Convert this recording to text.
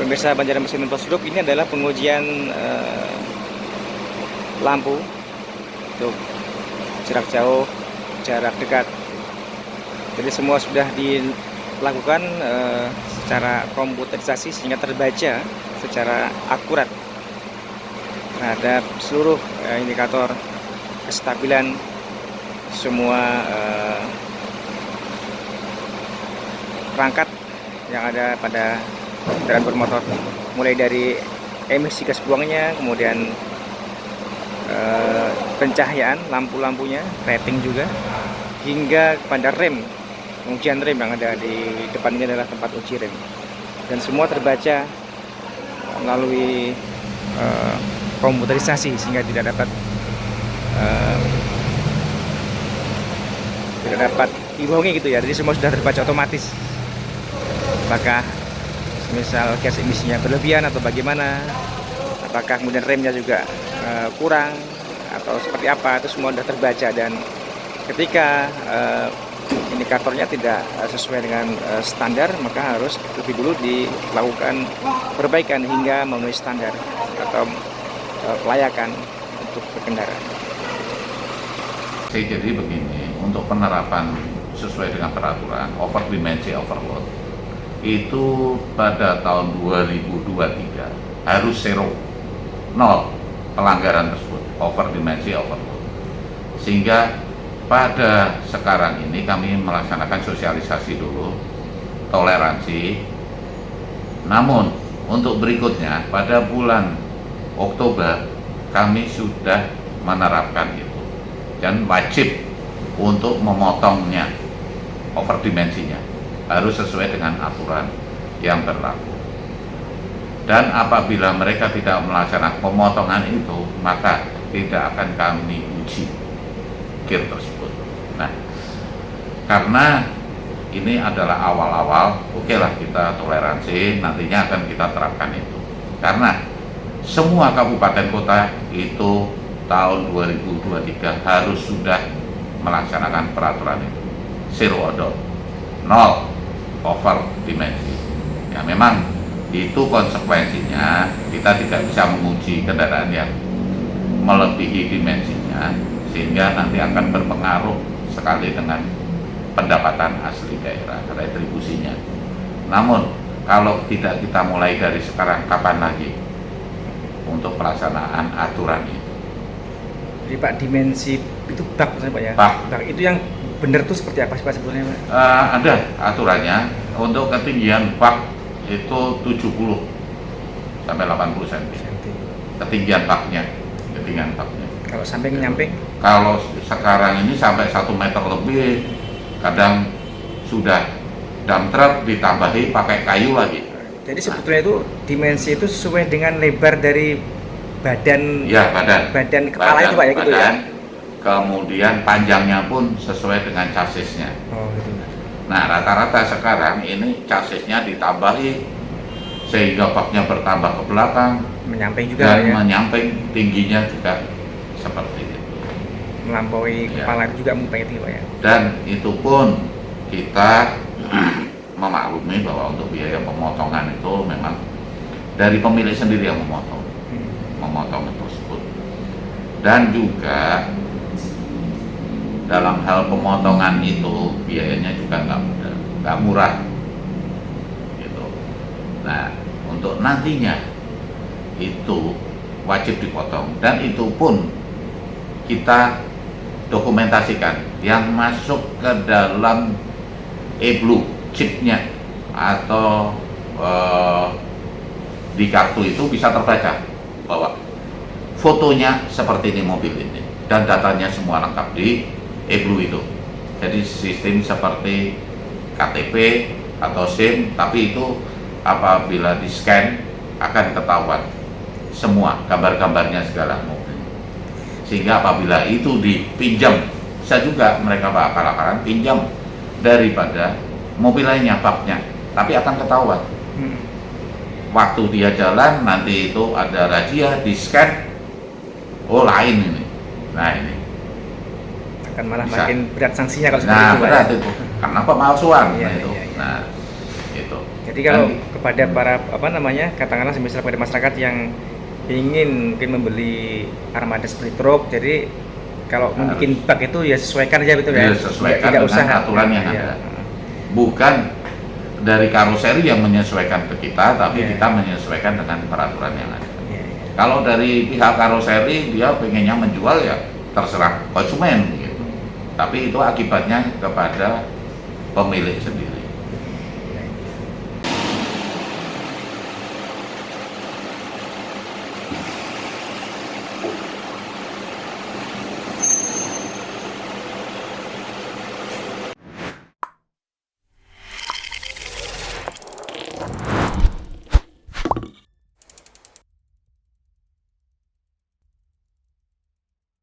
Pemirsa Banjaran Mesin Post Group, ini adalah pengujian lampu untuk jarak jauh, jarak dekat. Jadi semua sudah dilakukan secara komputerisasi sehingga terbaca secara akurat terhadap seluruh indikator kestabilan semua perangkat yang ada pada kendaraan bermotor, mulai dari emisi gas buangnya, kemudian pencahayaan lampu-lampunya, rating juga, hingga pada rem, pengujian rem yang ada di depan ini adalah tempat uji rem, dan semua terbaca melalui komputerisasi sehingga tidak dapat dibohongi gitu ya. Jadi semua sudah terbaca otomatis, apakah misal gas emisinya berlebihan atau bagaimana, apakah kemudian remnya juga kurang atau seperti apa, itu semua sudah terbaca. Dan ketika indikatornya tidak sesuai dengan standar, maka harus lebih dulu dilakukan perbaikan hingga memenuhi standar atau kelayakan untuk berkendara. Jadi begini, untuk penerapan sesuai dengan peraturan overdimensi overload itu pada tahun 2023 harus zero, nol pelanggaran tersebut, overdimensi overload. Sehingga pada sekarang ini kami melaksanakan sosialisasi dulu, toleransi. Namun untuk berikutnya pada bulan Oktober kami sudah menerapkan itu dan wajib untuk memotongnya, overdimensinya harus sesuai dengan aturan yang berlaku. Dan apabila mereka tidak melaksanakan pemotongan itu, maka tidak akan kami uji kir tersebut. Nah, karena ini adalah awal-awal, oke lah kita toleransi, nantinya akan kita terapkan itu. Karena semua kabupaten kota itu tahun 2023 harus sudah melaksanakan peraturan itu, zero odol, nol over dimensi. Ya memang itu konsekuensinya kita tidak bisa menguji kendaraan yang melebihi dimensinya, sehingga nanti akan berpengaruh sekali dengan pendapatan asli daerah, retribusinya. Namun kalau tidak kita mulai dari sekarang, kapan lagi untuk pelaksanaan aturan itu? Jadi Pak, dimensi itu bak Pak ya? Bak itu yang benar tuh seperti apa sih Pak sebetulnya Pak? Ada aturannya. Untuk ketinggian bak itu 70 sampai 80 cm. Ketinggian baknya. Kalau sampai nyamping? Kalau sekarang ini sampai 1 meter lebih, kadang sudah dump truck ditambahi pakai kayu lagi. Jadi sebetulnya itu dimensi itu sesuai dengan lebar dari badan. Ya, badan kepala itu Pak ya, gitu ya. Kemudian panjangnya pun sesuai dengan chassisnya. Oh gitu. Nah, rata-rata sekarang ini chassisnya ditambahi sehingga baknya bertambah ke belakang, menyamping juga dan ya. menyamping tingginya juga seperti itu. Melampaui kepala juga mungkin itu Pak ya. Dan itu pun kita memaklumi bahwa untuk biaya pemotongan itu memang dari pemilik sendiri yang memotong tersebut. Dan juga dalam hal pemotongan itu biayanya juga nggak murah gitu. Nah, untuk nantinya itu wajib dipotong, dan itu pun kita dokumentasikan yang masuk ke dalam e-blue chipnya atau di kartu itu bisa terbaca bahwa fotonya seperti ini mobil ini, dan datanya semua lengkap di e-blue itu. Jadi sistem seperti KTP atau SIM, tapi itu apabila di scan akan ketahuan semua gambar-gambarnya segala mobil. Sehingga apabila itu dipinjam, bisa juga mereka bakal pinjam daripada mobil lainnya baknya, tapi akan ketahuan. Waktu dia jalan nanti itu ada razia, di scan, oh lain ini. Nah ini akan malah bisa. Makin berat sanksinya kalau seperti Nah itu Pak berat ya? itu karena pemalsuan. Iya, nah itu. iya. Nah itu. Jadi kalau kepada para katakanlah semisal pada masyarakat yang ingin mungkin membeli armada seperti truk, jadi kalau membuat bak itu ya sesuaikan aja betul ya, sesuaikan tidak dengan usah aturan yang ada. Bukan dari karoseri yang menyesuaikan ke kita, tapi kita menyesuaikan dengan peraturan yang ada. Kalau dari pihak karoseri dia pengennya menjual, ya terserah konsumen gitu. Tapi itu akibatnya kepada pemilik sendiri.